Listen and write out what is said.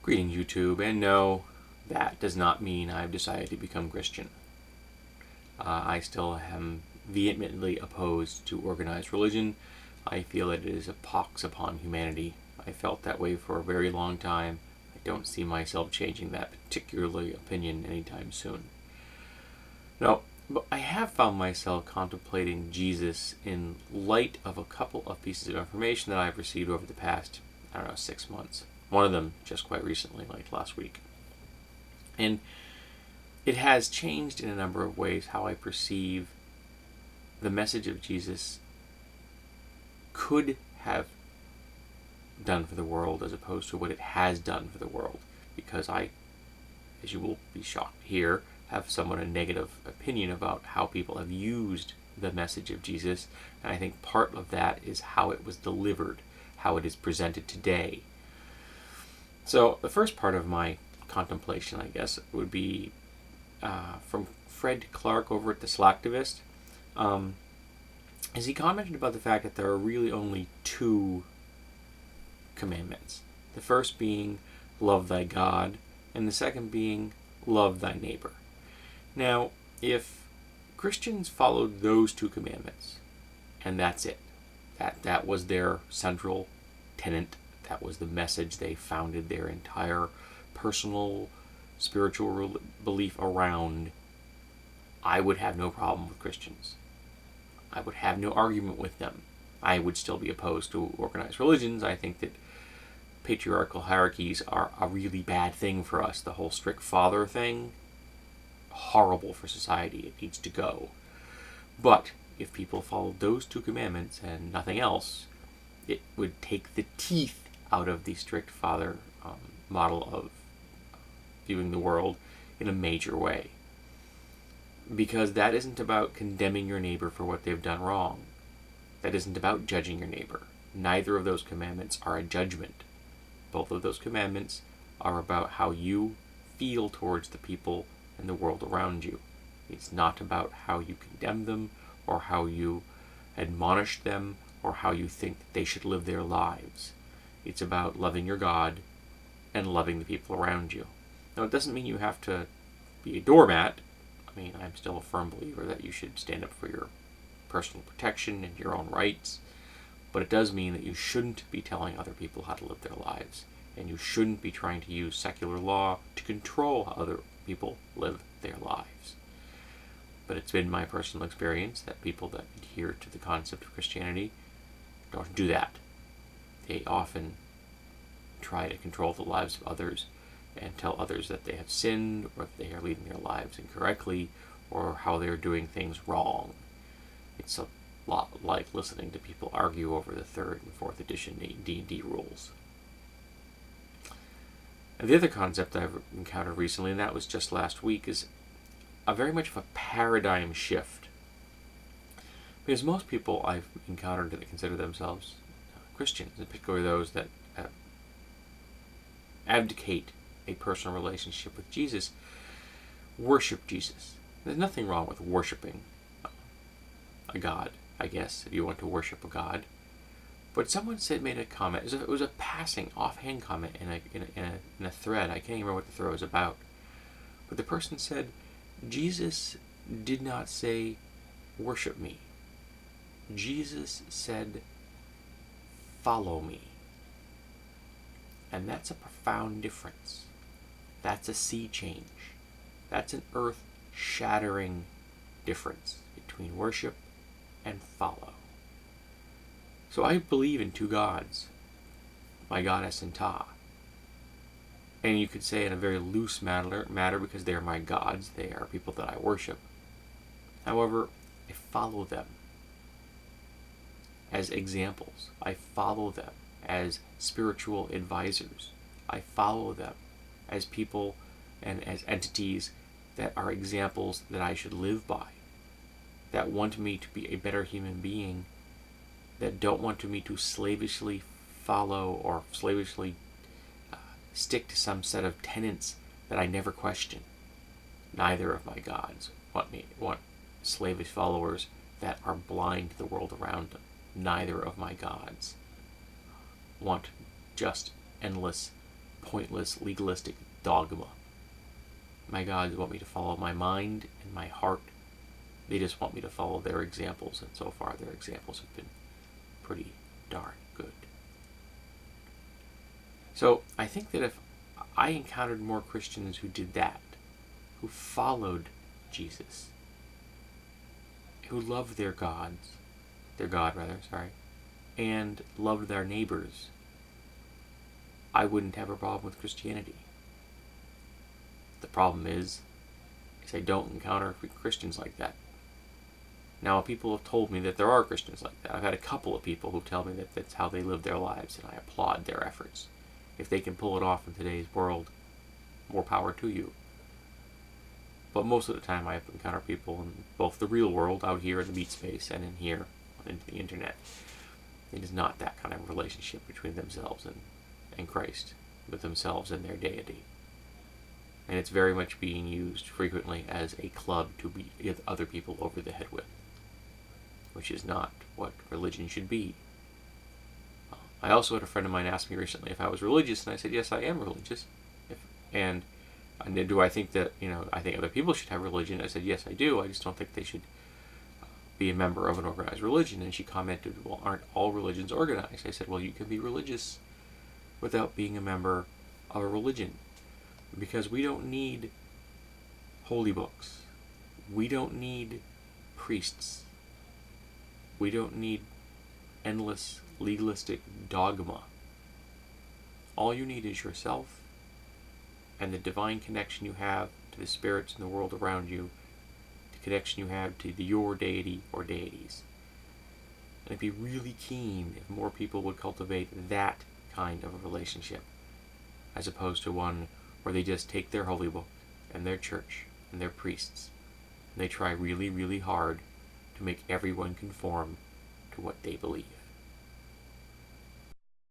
Greetings, YouTube, and no, that does not mean I've decided to become Christian. I still am vehemently opposed to organized religion. I feel that it is a pox upon humanity. I felt that way for a very long time. I don't see myself changing that particularly opinion anytime soon. No, but I have found myself contemplating Jesus in light of a couple of pieces of information that I've received over the past, 6 months. One of them just quite recently, like last week. And it has changed in a number of ways how I perceive the message of Jesus could have done for the world as opposed to what it has done for the world. Because I, as you will be shocked to hear, have somewhat a negative opinion about how people have used the message of Jesus. And I think part of that is how it was delivered, how it is presented today. So the first part of my contemplation, I guess, would be from Fred Clark over at the Slacktivist. As he commented about the fact that there are really only two commandments. The first being love thy God, and the second being love thy neighbor. Now, if Christians followed those two commandments, and that's it, that was their central tenet, that was the message they founded their entire personal spiritual belief around, I would have no problem with Christians. I would have no argument with them. I would still be opposed to organized religions. I think that patriarchal hierarchies are a really bad thing for us. The whole strict father thing, horrible for society. It needs to go. But if people followed those two commandments and nothing else, it would take the teeth out of the strict father model of viewing the world in a major way. Because that isn't about condemning your neighbor for what they've done wrong. That isn't about judging your neighbor. Neither of those commandments are a judgment. Both of those commandments are about how you feel towards the people and the world around you. It's not about how you condemn them or how you admonish them or how you think that they should live their lives. It's about loving your God and loving the people around you. Now, it doesn't mean you have to be a doormat. I mean, I'm still a firm believer that you should stand up for your personal protection and your own rights. But it does mean that you shouldn't be telling other people how to live their lives. And you shouldn't be trying to use secular law to control how other people live their lives. But it's been my personal experience that people that adhere to the concept of Christianity don't do that. They often try to control the lives of others and tell others that they have sinned or that they are leading their lives incorrectly or how they're doing things wrong. It's a lot like listening to people argue over the 3rd and 4th edition D&D rules. And the other concept I've encountered recently, and that was just last week, is a very much of a paradigm shift. Because most people I've encountered that consider themselves Christians, in particular those that abdicate a personal relationship with Jesus, worship Jesus. There's nothing wrong with worshiping a God, I guess, if you want to worship a God. But someone made a comment. It was a passing, offhand comment in a thread. I can't even remember what the thread was about. But the person said, Jesus did not say, worship me. Jesus said, follow me. And that's a profound difference. That's a sea change. That's an earth-shattering difference between worship and follow. So I believe in two gods, my goddess and Ta. And you could say in a very loose matter because they are my gods, they are people that I worship. However, I follow them as examples. I follow them as spiritual advisors. I follow them as people and as entities that are examples that I should live by, that want me to be a better human being, that don't want me to slavishly follow or slavishly stick to some set of tenets that I never question. Neither of my gods want slavish followers that are blind to the world around them. Neither of my gods want just endless pointless, legalistic dogma. My gods want me to follow my mind and my heart. They just want me to follow their examples, and so far their examples have been pretty darn good. So I think that if I encountered more Christians who did that, who followed Jesus, who loved their God, and loved their neighbors, I wouldn't have a problem with Christianity. The problem is I don't encounter Christians like that. Now, people have told me that there are Christians like that. I've had a couple of people who tell me that that's how they live their lives, and I applaud their efforts. If they can pull it off in today's world, more power to you. But most of the time I have encountered people in both the real world, out here in the meat space, and in here, on the internet. It is not that kind of relationship between themselves and Christ, with themselves and their deity. And it's very much being used frequently as a club to beat other people over the head with, which is not what religion should be. I also had a friend of mine ask me recently if I was religious, and I said, yes, I am religious. And do I think that, I think other people should have religion? I said, yes, I do. I just don't think they should be a member of an organized religion. And she commented, well, aren't all religions organized? I said, well, you can be religious without being a member of a religion, because we don't need holy books. We don't need priests. We don't need endless legalistic dogma. All you need is yourself and the divine connection you have to the spirits in the world around you, the connection you have to your deity or deities. And I'd be really keen if more people would cultivate that kind of a relationship, as opposed to one where they just take their holy book and their church and their priests, and they try really, really hard to make everyone conform to what they believe.